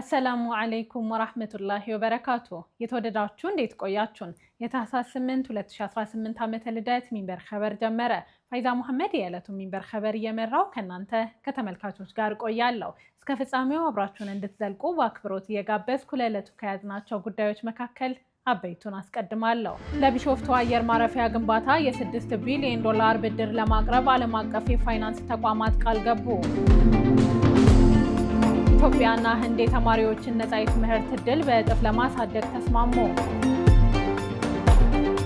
አሰላሙ አለይኩም ወራህመቱላሂ ወበረካቱ። የተወደዳችሁ እንዴት ቆያችሁን? የታህሳስ 8 2018 ዓመተ ልደት ሚንበር ኸበር ጀመረ። ፋይዛ መሐመድ የዕለቱ ሚንበር ኸበር እየመራው ከናንተ ከተመልካቾች ጋር ቆያለሁ። እስከ ፍጻሜው አብራችሁን እንድትዘልቁ በአክብሮት እየጋበዝኩ ለዕለቱ ከያዝናቸው ጉዳዮች መካከል አበይቱን አስቀድማለሁ። ለቢሾፍቱ አየር ማረፊያ ግንባታ የ6 ቢሊዮን ዶላር ብድር ለማቅረብ ዓለም አቀፍ የፋይናንስ ተቋማት ቃል ገቡ። ኢትዮጵያና ህንድ የተማሪዎችን ነፃ የትምህርት ዕድል በእጥፍ ለማሳደግ ተስማሙ።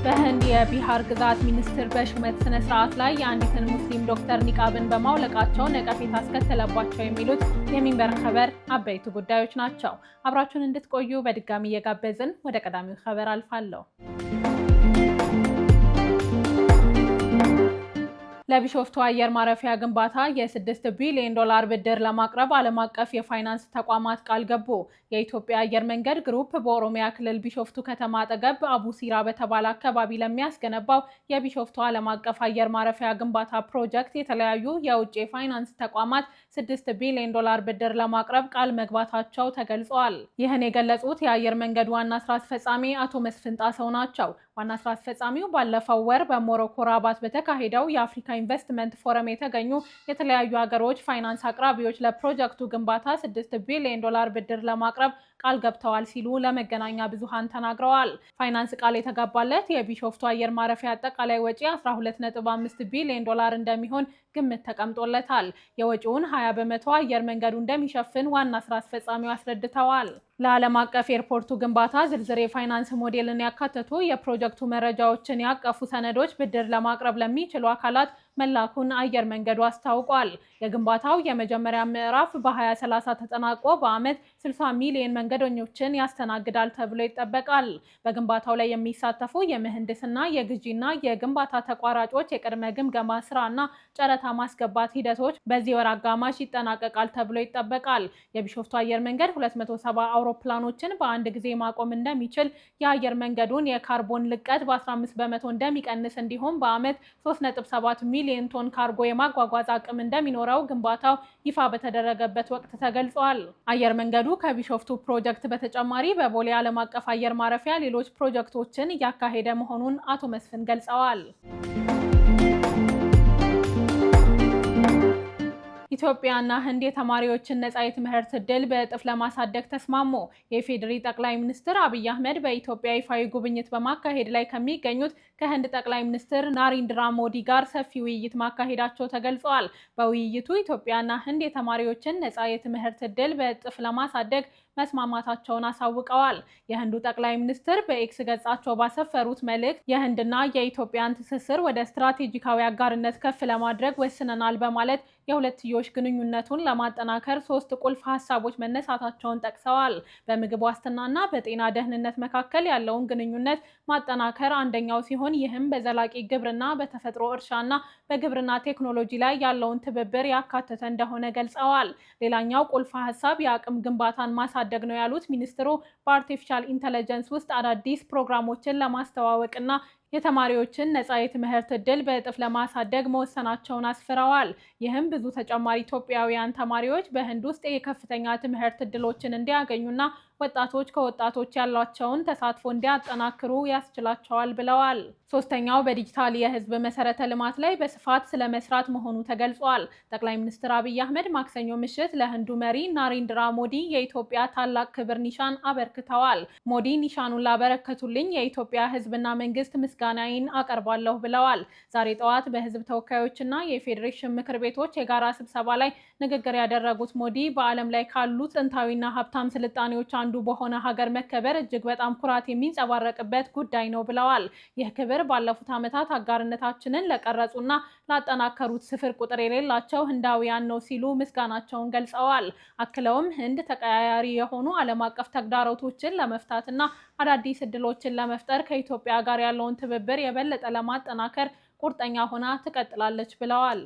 በህንድ የቢሃር ግዛት ሚኒስትር በሹመት ስነ ስርዓት ላይ የአንዲትን ሙስሊም ዶክተር ኒቃብን በማውለቃቸው ነቀፌታ አስከተለባቸው የሚሉት የሚንበር ኸበር አበይቱ ጉዳዮች ናቸው። አብራችሁን እንድትቆዩ በድጋሚ እየጋበዝን ወደ ቀዳሚው ኸበር አልፋለሁ። ለቢሾፍቱ አየር ማረፊያ ግንባታ የ6 ቢሊዮን ዶላር ብድር ለማቅረብ ዓለም አቀፍ የፋይናንስ ተቋማት ቃል ገቡ። የኢትዮጵያ አየር መንገድ ግሩፕ በኦሮሚያ ክልል ቢሾፍቱ ከተማ አጠገብ አቡሲራ በተባለ አካባቢ ለሚያስገነባው የቢሾፍቱ ዓለም አቀፍ አየር ማረፊያ ግንባታ ፕሮጀክት የተለያዩ የውጭ የፋይናንስ ተቋማት 6 ቢሊዮን ዶላር ብድር ለማቅረብ ቃል መግባታቸው ተገልጿል። ይህን የገለጹት የአየር መንገድ ዋና ስራ አስፈጻሚ አቶ መስፍን ጣሰው ናቸው። ዋና ስራ አስፈጻሚው ባለፈው ወር በሞሮኮ ራባት በተካሄደው የአፍሪካ ኢንቨስትመንት ፎረም የተገኙ የተለያዩ ሀገሮች ፋይናንስ አቅራቢዎች ለፕሮጀክቱ ግንባታ 6 ቢሊዮን ዶላር ብድር ለማቅረብ ቃል ገብተዋል ሲሉ ለመገናኛ ብዙሃን ተናግረዋል። ፋይናንስ ቃል የተገባለት የቢሾፍቱ አየር ማረፊያ አጠቃላይ ወጪ 12.5 ቢሊዮን ዶላር እንደሚሆን ግምት ተቀምጦለታል። የወጪውን 20 በመቶ አየር መንገዱ እንደሚሸፍን ዋና ስራ አስፈጻሚው አስረድተዋል። ለዓለም አቀፍ ኤርፖርቱ ግንባታ ዝርዝር የፋይናንስ ሞዴልን ያካተቱ የፕሮጀክቱ መረጃዎችን ያቀፉ ሰነዶች ብድር ለማቅረብ ለሚችሉ አካላት መላኩን አየር መንገዱ አስታውቋል። የግንባታው የመጀመሪያ ምዕራፍ በ2030 ተጠናቆ በዓመት 60 ሚሊዮን መንገደኞችን ያስተናግዳል ተብሎ ይጠበቃል። በግንባታው ላይ የሚሳተፉ የምህንድስና፣ የግዢና የግንባታ ተቋራጮች የቅድመ ግምገማ ስራና ጨረታ ማስገባት ሂደቶች በዚህ ወር አጋማሽ ይጠናቀቃል ተብሎ ይጠበቃል። የቢሾፍቱ አየር መንገድ 270 አውሮፕላኖችን በአንድ ጊዜ ማቆም እንደሚችል፣ የአየር መንገዱን የካርቦን ልቀት በ15 በመቶ እንደሚቀንስ እንዲሁም በዓመት 3.7 ሚሊዮን ቶን ካርጎ የማጓጓዝ አቅም እንደሚኖረው ግንባታው ይፋ በተደረገበት ወቅት ተገልጿል። አየር መንገዱ ከቢሾፍቱ ፕሮጀክት በተጨማሪ በቦሌ ዓለም አቀፍ አየር ማረፊያ ሌሎች ፕሮጀክቶችን እያካሄደ መሆኑን አቶ መስፍን ገልጸዋል። ኢትዮጵያና ህንድ የተማሪዎችን ነፃ የትምህርት ዕድል በእጥፍ ለማሳደግ ተስማሙ። የኢፌዴሪ ጠቅላይ ሚኒስትር አብይ አህመድ በኢትዮጵያ ይፋዊ ጉብኝት በማካሄድ ላይ ከሚገኙት ከህንድ ጠቅላይ ሚኒስትር ናሪንድራ ሞዲ ጋር ሰፊ ውይይት ማካሄዳቸው ተገልጿል። በውይይቱ ኢትዮጵያና ህንድ የተማሪዎችን ነፃ የትምህርት ዕድል በእጥፍ ለማሳደግ መስማማታቸውን አሳውቀዋል። የህንዱ ጠቅላይ ሚኒስትር በኤክስ ገጻቸው ባሰፈሩት መልእክት የህንድና የኢትዮጵያን ትስስር ወደ ስትራቴጂካዊ አጋርነት ከፍ ለማድረግ ወስነናል በማለት የሁለትዮሽ ግንኙነቱን ለማጠናከር 3 ቁልፍ ሀሳቦች መነሳታቸውን ጠቅሰዋል። በምግብ ዋስትናና በጤና ደህንነት መካከል ያለውን ግንኙነት ማጠናከር አንደኛው ሲሆን ይህም በዘላቂ ግብርና፣ በተፈጥሮ እርሻና በግብርና ቴክኖሎጂ ላይ ያለውን ትብብር ያካተተ እንደሆነ ገልጸዋል። ሌላኛው ቁልፍ ሀሳብ የአቅም ግንባታን ማሳደግ ነው ያሉት ሚኒስትሩ በአርቲፊሻል ኢንተለጀንስ ውስጥ አዳዲስ ፕሮግራሞችን ለማስተዋወቅና የተማሪዎችን ነፃ የትምህርት ዕድል በእጥፍ ለማሳደግ መወሰናቸውን አስፍረዋል። ይህም ብዙ ተጨማሪ ኢትዮጵያውያን ተማሪዎች በህንድ ውስጥ የከፍተኛ ትምህርት ዕድሎችን እንዲያገኙና ወጣቶች ከወጣቶች ያላቸውን ተሳትፎ እንዲያጠናክሩ ያስችላቸዋል ብለዋል። ሶስተኛው በዲጂታል የህዝብ መሰረተ ልማት ላይ በስፋት ስለመስራት መሆኑ ተገልጿል። ጠቅላይ ሚኒስትር አብይ አህመድ ማክሰኞ ምሽት ለህንዱ መሪ ናሪንድራ ሞዲ የኢትዮጵያ ታላቅ ክብር ኒሻን አበርክተዋል። ሞዲ ኒሻኑን ላበረከቱልኝ የኢትዮጵያ ህዝብና መንግስት ምስጋናዬን አቀርባለሁ ብለዋል። ዛሬ ጠዋት በህዝብ ተወካዮችና የፌዴሬሽን ምክር ቤቶች የጋራ ስብሰባ ላይ ንግግር ያደረጉት ሞዲ በዓለም ላይ ካሉ ጥንታዊና ሀብታም ስልጣኔዎች አንዱ በሆነ ሀገር መከበር እጅግ በጣም ኩራት የሚንጸባረቅበት ጉዳይ ነው ብለዋል። ይህ ክብር ባለፉት ዓመታት አጋርነታችንን ለቀረጹና ላጠናከሩት ስፍር ቁጥር የሌላቸው ህንዳውያን ነው ሲሉ ምስጋናቸውን ገልጸዋል። አክለውም ህንድ ተቀያያሪ የሆኑ ዓለም አቀፍ ተግዳሮቶችን ለመፍታትና አዳዲስ እድሎችን ለመፍጠር ከኢትዮጵያ ጋር ያለውን ትብብር የበለጠ ለማጠናከር ቁርጠኛ ሆና ትቀጥላለች ብለዋል።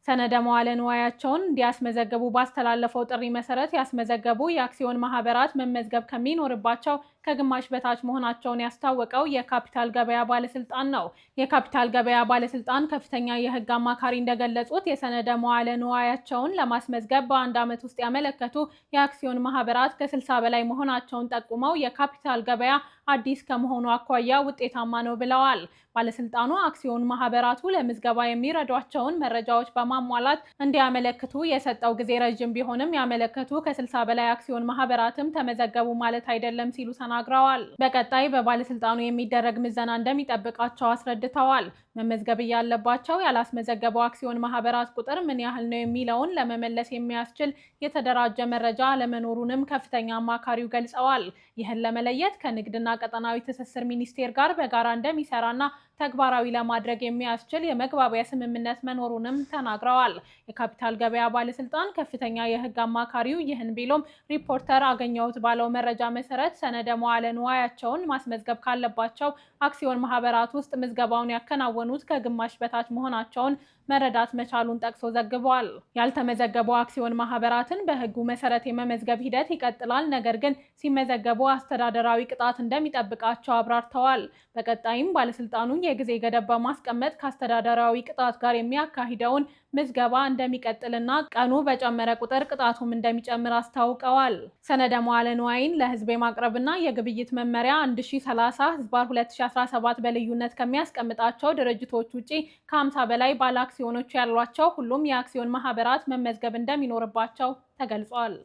ሰነደ መዋለ ንዋያቸውን እንዲያስመዘግቡ ባስተላለፈው ጥሪ መሰረት ያስመዘገቡ የአክሲዮን ማህበራት መመዝገብ ከሚኖርባቸው ከግማሽ በታች መሆናቸውን ያስታወቀው የካፒታል ገበያ ባለስልጣን ነው። የካፒታል ገበያ ባለስልጣን ከፍተኛ የህግ አማካሪ እንደገለጹት የሰነደ መዋለ ንዋያቸውን ለማስመዝገብ በአንድ ዓመት ውስጥ ያመለከቱ የአክሲዮን ማህበራት ከ60 በላይ መሆናቸውን ጠቁመው የካፒታል ገበያ አዲስ ከመሆኑ አኳያ ውጤታማ ነው ብለዋል። ባለስልጣኑ አክሲዮን ማህበራቱ ለምዝገባ የሚረዷቸውን መረጃዎች በማሟላት እንዲያመለክቱ የሰጠው ጊዜ ረጅም ቢሆንም ያመለከቱ ከ60 በላይ አክሲዮን ማህበራትም ተመዘገቡ ማለት አይደለም ሲሉ ተናግረዋል። በቀጣይ በባለስልጣኑ የሚደረግ ምዘና እንደሚጠብቃቸው አስረድተዋል። መመዝገብ ያለባቸው ያላስመዘገበው አክሲዮን ማህበራት ቁጥር ምን ያህል ነው የሚለውን ለመመለስ የሚያስችል የተደራጀ መረጃ አለመኖሩንም ከፍተኛ አማካሪው ገልጸዋል። ይህን ለመለየት ከንግድና ቀጠናዊ ትስስር ሚኒስቴር ጋር በጋራ እንደሚሰራና ተግባራዊ ለማድረግ የሚያስችል የመግባቢያ ስምምነት መኖሩንም ተናግረዋል። የካፒታል ገበያ ባለስልጣን ከፍተኛ የህግ አማካሪው ይህን ቢሎም ሪፖርተር አገኘሁት ባለው መረጃ መሰረት ሰነደ መዋለ ንዋያቸውን ማስመዝገብ ካለባቸው አክሲዮን ማህበራት ውስጥ ምዝገባውን ያከናወኑት ከግማሽ በታች መሆናቸውን መረዳት መቻሉን ጠቅሶ ዘግቧል። ያልተመዘገቡ አክሲዮን ማህበራትን በህጉ መሰረት የመመዝገብ ሂደት ይቀጥላል። ነገር ግን ሲመዘገቡ አስተዳደራዊ ቅጣት እንደሚጠብቃቸው አብራርተዋል። በቀጣይም ባለስልጣኑ የጊዜ ገደብ በማስቀመጥ ከአስተዳደራዊ ቅጣት ጋር የሚያካሂደውን ምዝገባ እንደሚቀጥልና ቀኑ በጨመረ ቁጥር ቅጣቱም እንደሚጨምር አስታውቀዋል። ሰነደ መዋለ ንዋይን ለህዝብ የማቅረብና የግብይት መመሪያ 1030/2017 በልዩነት ከሚያስቀምጣቸው ድርጅቶች ውጪ ከ50 በላይ ባለ አክሲዮኖች ያሏቸው ሁሉም የአክሲዮን ማህበራት መመዝገብ እንደሚኖርባቸው ተገልጿል።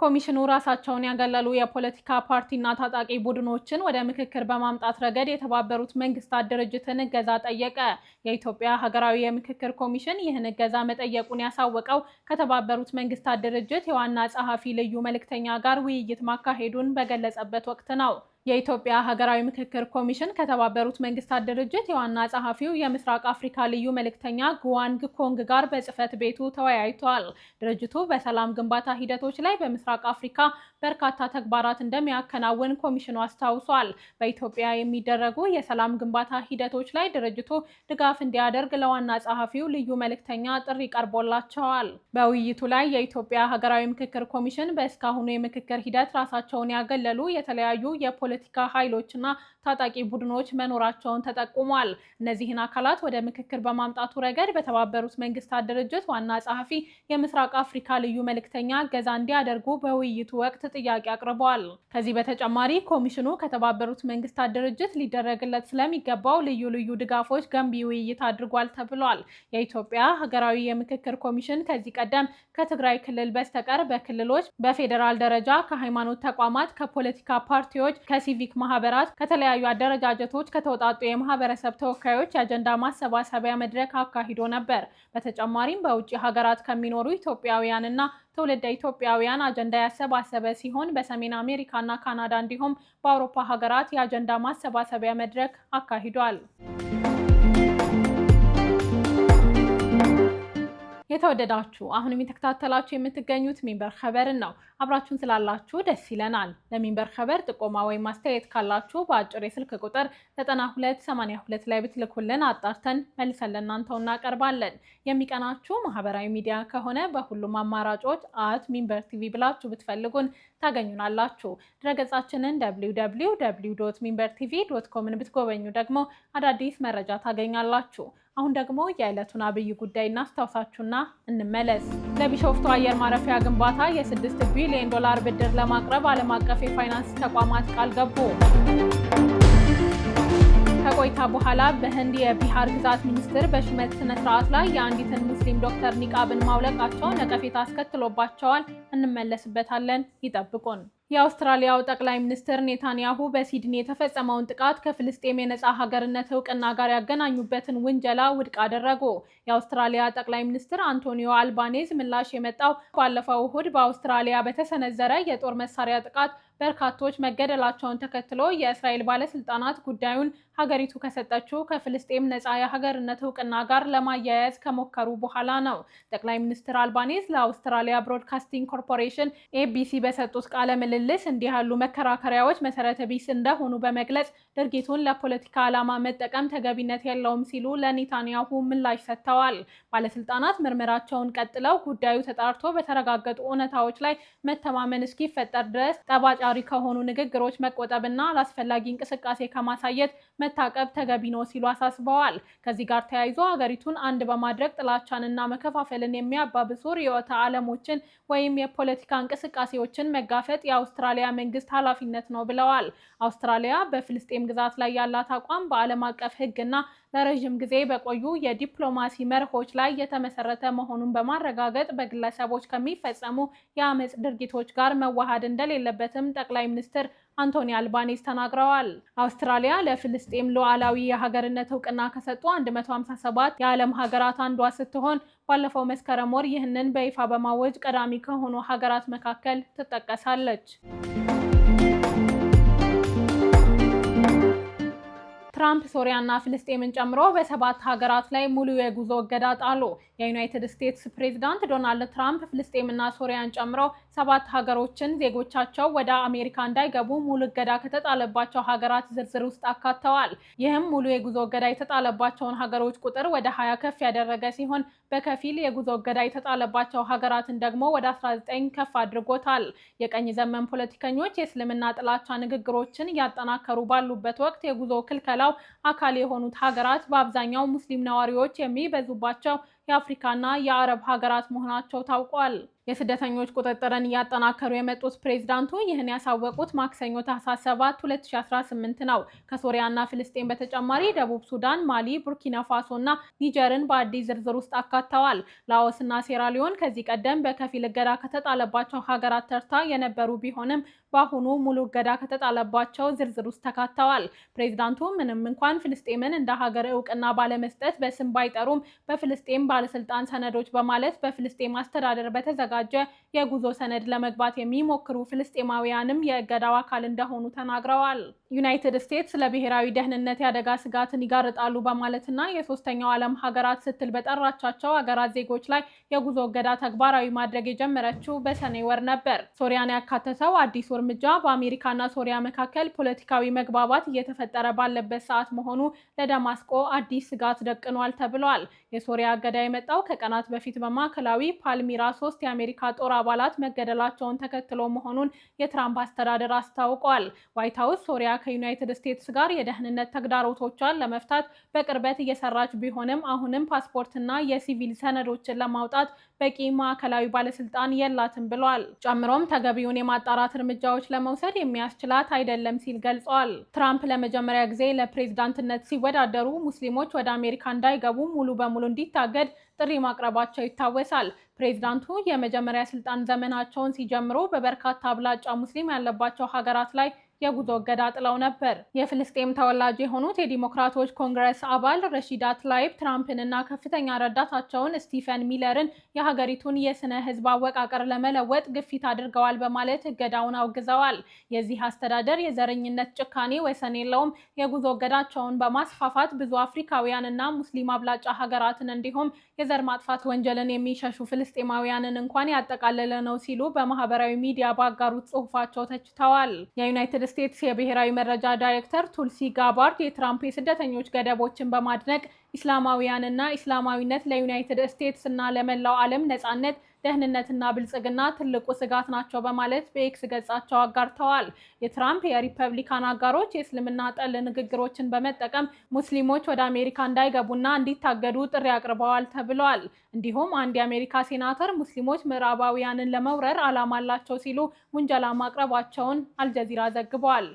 ኮሚሽኑ ራሳቸውን ያገለሉ የፖለቲካ ፓርቲና ታጣቂ ቡድኖችን ወደ ምክክር በማምጣት ረገድ የተባበሩት መንግስታት ድርጅትን እገዛ ጠየቀ። የኢትዮጵያ ሀገራዊ የምክክር ኮሚሽን ይህን እገዛ መጠየቁን ያሳወቀው ከተባበሩት መንግስታት ድርጅት የዋና ጸሐፊ ልዩ መልእክተኛ ጋር ውይይት ማካሄዱን በገለጸበት ወቅት ነው። የኢትዮጵያ ሀገራዊ ምክክር ኮሚሽን ከተባበሩት መንግስታት ድርጅት የዋና ጸሐፊው የምስራቅ አፍሪካ ልዩ መልእክተኛ ጉዋንግ ኮንግ ጋር በጽህፈት ቤቱ ተወያይቷል። ድርጅቱ በሰላም ግንባታ ሂደቶች ላይ በምስራቅ አፍሪካ በርካታ ተግባራት እንደሚያከናውን ኮሚሽኑ አስታውሷል። በኢትዮጵያ የሚደረጉ የሰላም ግንባታ ሂደቶች ላይ ድርጅቱ ድጋፍ እንዲያደርግ ለዋና ጸሐፊው ልዩ መልእክተኛ ጥሪ ቀርቦላቸዋል። በውይይቱ ላይ የኢትዮጵያ ሀገራዊ ምክክር ኮሚሽን በእስካሁኑ የምክክር ሂደት ራሳቸውን ያገለሉ የተለያዩ የፖለቲካ ኃይሎችና ታጣቂ ቡድኖች መኖራቸውን ተጠቁሟል። እነዚህን አካላት ወደ ምክክር በማምጣቱ ረገድ በተባበሩት መንግስታት ድርጅት ዋና ጸሐፊ የምስራቅ አፍሪካ ልዩ መልእክተኛ እገዛ እንዲያደርጉ በውይይቱ ወቅት ጥያቄ አቅርበዋል። ከዚህ በተጨማሪ ኮሚሽኑ ከተባበሩት መንግስታት ድርጅት ሊደረግለት ስለሚገባው ልዩ ልዩ ድጋፎች ገንቢ ውይይት አድርጓል ተብሏል። የኢትዮጵያ ሀገራዊ የምክክር ኮሚሽን ከዚህ ቀደም ከትግራይ ክልል በስተቀር በክልሎች፣ በፌዴራል ደረጃ ከሃይማኖት ተቋማት፣ ከፖለቲካ ፓርቲዎች፣ ከሲቪክ ማህበራት፣ ከተለያዩ አደረጃጀቶች ከተውጣጡ የማህበረሰብ ተወካዮች የአጀንዳ ማሰባሰቢያ መድረክ አካሂዶ ነበር። በተጨማሪም በውጭ ሀገራት ከሚኖሩ ኢትዮጵያውያንና ትውልደ ኢትዮጵያውያን አጀንዳ ያሰባሰበ ሲሆን በሰሜን አሜሪካና ካናዳ እንዲሁም በአውሮፓ ሀገራት የአጀንዳ ማሰባሰቢያ መድረክ አካሂዷል። የተወደዳችሁ አሁንም የተከታተላችሁ የምትገኙት ሚንበር ኸበርን ነው። አብራችሁን ስላላችሁ ደስ ይለናል። ለሚንበር ኸበር ጥቆማ ወይም ማስተያየት ካላችሁ በአጭር የስልክ ቁጥር 9282 ላይ ብትልኩልን አጣርተን መልሰን ለእናንተው እናቀርባለን። የሚቀናችሁ ማህበራዊ ሚዲያ ከሆነ በሁሉም አማራጮች @ሚንበር ቲቪ ብላችሁ ብትፈልጉን ታገኙናላችሁ። ድረገጻችንን www.minbertv.com ብትጎበኙ ደግሞ አዳዲስ መረጃ ታገኛላችሁ። አሁን ደግሞ የዕለቱን አብይ ጉዳይ እናስታውሳችሁና እንመለስ። ለቢሾፍቱ አየር ማረፊያ ግንባታ የ6 ቢሊዮን ዶላር ብድር ለማቅረብ ዓለም አቀፍ የፋይናንስ ተቋማት ቃል ገቡ። ከቆይታ በኋላ በህንድ የቢሃር ግዛት ሚኒስትር በሹመት ስነ ስርዓት ላይ የአንዲትን ሙስሊም ዶክተር ኒቃብን ማውለቃቸው ነቀፌታ አስከትሎባቸዋል። እንመለስበታለን። ይጠብቁን። የአውስትራሊያው ጠቅላይ ሚኒስትር ኔታንያሁ በሲድኒ የተፈጸመውን ጥቃት ከፍልስጤም የነጻ ሀገርነት እውቅና ጋር ያገናኙበትን ውንጀላ ውድቅ አደረጉ። የአውስትራሊያ ጠቅላይ ሚኒስትር አንቶኒዮ አልባኔዝ ምላሽ የመጣው ባለፈው እሁድ በአውስትራሊያ በተሰነዘረ የጦር መሳሪያ ጥቃት በርካቶች መገደላቸውን ተከትሎ የእስራኤል ባለስልጣናት ጉዳዩን ሀገሪቱ ከሰጠችው ከፍልስጤም ነጻ የሀገርነት እውቅና ጋር ለማያያዝ ከሞከሩ በኋላ ነው። ጠቅላይ ሚኒስትር አልባኔዝ ለአውስትራሊያ ብሮድካስቲንግ ኮርፖሬሽን ኤቢሲ በሰጡት ቃለ ምልልስ እንዲህ ያሉ መከራከሪያዎች መሰረተ ቢስ እንደሆኑ በመግለጽ ድርጊቱን ለፖለቲካ ዓላማ መጠቀም ተገቢነት የለውም ሲሉ ለኔታንያሁ ምላሽ ሰጥተዋል። ባለስልጣናት ምርመራቸውን ቀጥለው ጉዳዩ ተጣርቶ በተረጋገጡ እውነታዎች ላይ መተማመን እስኪፈጠር ድረስ ጠባጫሪ ከሆኑ ንግግሮች መቆጠብና አላስፈላጊ እንቅስቃሴ ከማሳየት መታቀብ ተገቢ ነው ሲሉ አሳስበዋል። ከዚህ ጋር ተያይዞ ሀገሪቱን አንድ በማድረግ ጥላቻንና መከፋፈልን የሚያባብሱ ርዕዮተ ዓለሞችን ወይም የፖለቲካ እንቅስቃሴዎችን መጋፈጥ የአውስትራሊያ መንግስት ኃላፊነት ነው ብለዋል። አውስትራሊያ በፍልስጤም ግዛት ላይ ያላት አቋም በዓለም አቀፍ ሕግና ለረዥም ጊዜ በቆዩ የዲፕሎማሲ መርሆች ላይ የተመሰረተ መሆኑን በማረጋገጥ በግለሰቦች ከሚፈጸሙ የአመጽ ድርጊቶች ጋር መዋሃድ እንደሌለበትም ጠቅላይ ሚኒስትር አንቶኒ አልባኒዝ ተናግረዋል። አውስትራሊያ ለፍልስጤም ሉዓላዊ የሀገርነት እውቅና ከሰጡ 157 የዓለም ሀገራት አንዷ ስትሆን ባለፈው መስከረም ወር ይህንን በይፋ በማወጅ ቀዳሚ ከሆኑ ሀገራት መካከል ትጠቀሳለች። ትራምፕ ሶሪያና ፍልስጤምን ጨምሮ በ7 ሀገራት ላይ ሙሉ የጉዞ እገዳ ጣሉ። የዩናይትድ ስቴትስ ፕሬዝዳንት ዶናልድ ትራምፕ ፍልስጤምና ሶሪያን ጨምሮ 7 ሀገሮችን ዜጎቻቸው ወደ አሜሪካ እንዳይገቡ ሙሉ እገዳ ከተጣለባቸው ሀገራት ዝርዝር ውስጥ አካተዋል። ይህም ሙሉ የጉዞ እገዳ የተጣለባቸውን ሀገሮች ቁጥር ወደ 20 ከፍ ያደረገ ሲሆን በከፊል የጉዞ እገዳ የተጣለባቸው ሀገራትን ደግሞ ወደ 19 ከፍ አድርጎታል። የቀኝ ዘመን ፖለቲከኞች የእስልምና ጥላቻ ንግግሮችን እያጠናከሩ ባሉበት ወቅት የጉዞ ክልከላው አካል የሆኑት ሀገራት በአብዛኛው ሙስሊም ነዋሪዎች የሚበዙባቸው የአፍሪካና የአረብ ሀገራት መሆናቸው ታውቋል። የስደተኞች ቁጥጥርን እያጠናከሩ የመጡት ፕሬዝዳንቱ ይህን ያሳወቁት ማክሰኞ ታህሳስ 7 2018 ነው። ከሶሪያና ፍልስጤም በተጨማሪ ደቡብ ሱዳን፣ ማሊ፣ ቡርኪና ፋሶ እና ኒጀርን በአዲስ ዝርዝር ውስጥ አካተዋል። ላኦስና ሴራሊዮን ከዚህ ቀደም በከፊል እገዳ ከተጣለባቸው ሀገራት ተርታ የነበሩ ቢሆንም በአሁኑ ሙሉ እገዳ ከተጣለባቸው ዝርዝር ውስጥ ተካተዋል። ፕሬዝዳንቱ ምንም እንኳን ፍልስጤምን እንደ ሀገር እውቅና ባለመስጠት በስም ባይጠሩም በፍልስጤም ባለስልጣን ሰነዶች በማለት በፍልስጤም አስተዳደር በተዘጋጀ የጉዞ ሰነድ ለመግባት የሚሞክሩ ፍልስጤማውያንም የእገዳው አካል እንደሆኑ ተናግረዋል። ዩናይትድ ስቴትስ ለብሔራዊ ደህንነት የአደጋ ስጋትን ይጋርጣሉ በማለትና የሶስተኛው ዓለም ሀገራት ስትል በጠራቻቸው ሀገራት ዜጎች ላይ የጉዞ እገዳ ተግባራዊ ማድረግ የጀመረችው በሰኔ ወር ነበር። ሶሪያን ያካተተው አዲሱ እርምጃ በአሜሪካና ሶሪያ መካከል ፖለቲካዊ መግባባት እየተፈጠረ ባለበት ሰዓት መሆኑ ለደማስቆ አዲስ ስጋት ደቅኗል ተብሏል። የሶሪያ እገዳ የመጣው ከቀናት በፊት በማዕከላዊ ፓልሚራ 3 የአሜሪካ ጦር አባላት መገደላቸውን ተከትሎ መሆኑን የትራምፕ አስተዳደር አስታውቋል። ዋይት ሀውስ ሶሪያ ከዩናይትድ ስቴትስ ጋር የደህንነት ተግዳሮቶቿን ለመፍታት በቅርበት እየሰራች ቢሆንም አሁንም ፓስፖርትና የሲቪል ሰነዶችን ለማውጣት በቂ ማዕከላዊ ባለስልጣን የላትም ብሏል። ጨምሮም ተገቢውን የማጣራት እርምጃዎች ለመውሰድ የሚያስችላት አይደለም ሲል ገልጿል። ትራምፕ ለመጀመሪያ ጊዜ ለፕሬዝዳንትነት ሲወዳደሩ ሙስሊሞች ወደ አሜሪካ እንዳይገቡ ሙሉ በሙሉ እንዲታገድ ጥሪ ማቅረባቸው ይታወሳል። ፕሬዝዳንቱ የመጀመሪያ ስልጣን ዘመናቸውን ሲጀምሩ በበርካታ አብላጫ ሙስሊም ያለባቸው ሀገራት ላይ የጉዞ እገዳ ጥለው ነበር። የፍልስጤም ተወላጅ የሆኑት የዲሞክራቶች ኮንግረስ አባል ረሺዳ ትላይብ ትራምፕንና ከፍተኛ ረዳታቸውን ስቲፈን ሚለርን የሀገሪቱን የስነ ህዝብ አወቃቀር ለመለወጥ ግፊት አድርገዋል በማለት እገዳውን አውግዘዋል። የዚህ አስተዳደር የዘረኝነት ጭካኔ ወሰን የለውም፣ የጉዞ እገዳቸውን በማስፋፋት ብዙ አፍሪካውያንና ሙስሊም አብላጫ ሀገራትን እንዲሁም የዘር ማጥፋት ወንጀልን የሚሸሹ ፍልስጤማውያንን እንኳን ያጠቃለለ ነው ሲሉ በማህበራዊ ሚዲያ ባጋሩት ጽሁፋቸው ተችተዋል። የዩናይትድ ስቴትስ የብሔራዊ መረጃ ዳይሬክተር ቱልሲ ጋባርድ የትራምፕ የስደተኞች ገደቦችን በማድነቅ ኢስላማውያንና ኢስላማዊነት ለዩናይትድ ስቴትስ እና ለመላው ዓለም ነጻነት፣ ደህንነትና ብልጽግና ትልቁ ስጋት ናቸው በማለት በኤክስ ገጻቸው አጋርተዋል። የትራምፕ የሪፐብሊካን አጋሮች የእስልምና ጠል ንግግሮችን በመጠቀም ሙስሊሞች ወደ አሜሪካ እንዳይገቡና እንዲታገዱ ጥሪ አቅርበዋል ተብሏል። እንዲሁም አንድ የአሜሪካ ሴናተር ሙስሊሞች ምዕራባውያንን ለመውረር ዓላማ አላቸው ሲሉ ውንጀላ ማቅረባቸውን አልጀዚራ ዘግቧል።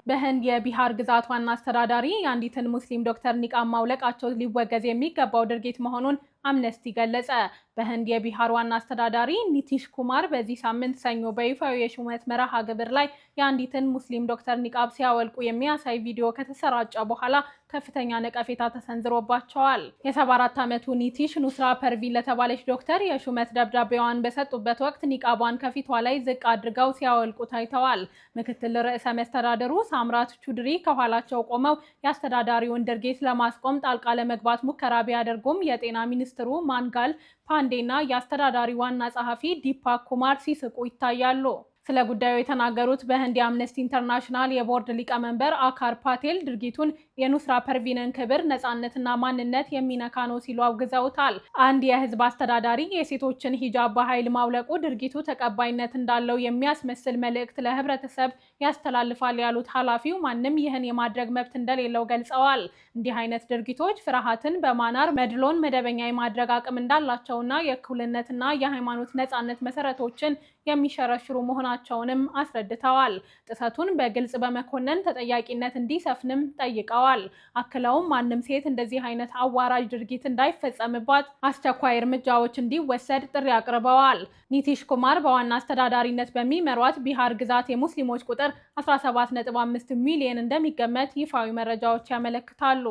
በህንድ የቢሃር ግዛት ዋና አስተዳዳሪ የአንዲትን ሙስሊም ዶክተር ኒቃብ ማውለቃቸው ሊወገዝ የሚገባው ድርጊት መሆኑን አምነስቲ ገለጸ። በህንድ የቢሃር ዋና አስተዳዳሪ ኒቲሽ ኩማር በዚህ ሳምንት ሰኞ በይፋዊ የሹመት መርሃ ግብር ላይ የአንዲትን ሙስሊም ዶክተር ኒቃብ ሲያወልቁ የሚያሳይ ቪዲዮ ከተሰራጨ በኋላ ከፍተኛ ነቀፌታ ተሰንዝሮባቸዋል። የ74 ዓመቱ ኒቲሽ ኑስራ ፐርቪን ለተባለች ዶክተር የሹመት ደብዳቤዋን በሰጡበት ወቅት ኒቃቧን ከፊቷ ላይ ዝቅ አድርገው ሲያወልቁ ታይተዋል። ምክትል ርዕሰ መስተዳድሩ ሳምራት ቹድሪ ከኋላቸው ቆመው የአስተዳዳሪውን ድርጊት ለማስቆም ጣልቃ ለመግባት ሙከራ ቢያደርጉም የጤና ሚኒስትሩ ማንጋል ፓኒ ፓንዴና የአስተዳዳሪ ዋና ጸሐፊ ዲፓክ ኩማር ሲስቁ ይታያሉ። ስለ ጉዳዩ የተናገሩት በህንድ የአምነስቲ ኢንተርናሽናል የቦርድ ሊቀመንበር አካር ፓቴል ድርጊቱን የኑስራ ፐርቪንን ክብር፣ ነጻነትና ማንነት የሚነካ ነው ሲሉ አውግዘውታል። አንድ የህዝብ አስተዳዳሪ የሴቶችን ሂጃብ በኃይል ማውለቁ ድርጊቱ ተቀባይነት እንዳለው የሚያስመስል መልእክት ለህብረተሰብ ያስተላልፋል ያሉት ኃላፊው ማንም ይህን የማድረግ መብት እንደሌለው ገልጸዋል። እንዲህ አይነት ድርጊቶች ፍርሃትን በማናር መድሎን መደበኛ የማድረግ አቅም እንዳላቸውና የእኩልነትና የሃይማኖት ነጻነት መሰረቶችን የሚሸረሽሩ መሆናቸውንም አስረድተዋል። ጥሰቱን በግልጽ በመኮነን ተጠያቂነት እንዲሰፍንም ጠይቀዋል። አክለውም ማንም ሴት እንደዚህ አይነት አዋራጅ ድርጊት እንዳይፈጸምባት አስቸኳይ እርምጃዎች እንዲወሰድ ጥሪ አቅርበዋል። ኒቲሽ ኩማር በዋና አስተዳዳሪነት በሚመሯት ቢሃር ግዛት የሙስሊሞች ቁጥር 17.5 ሚሊዮን እንደሚገመት ይፋዊ መረጃዎች ያመለክታሉ።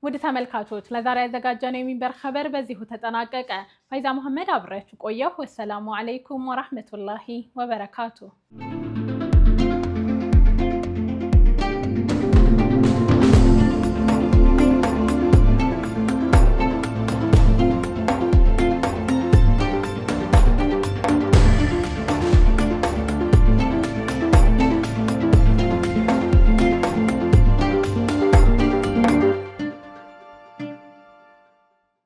ውድ ተመልካቾች ለዛሬ ያዘጋጀነው የሚንበር ኸበር በዚሁ ተጠናቀቀ። ፋይዛ መሐመድ አብሬያችሁ ቆየሁ። ወሰላሙ አለይኩም ወራህመቱላሂ ወበረካቱ።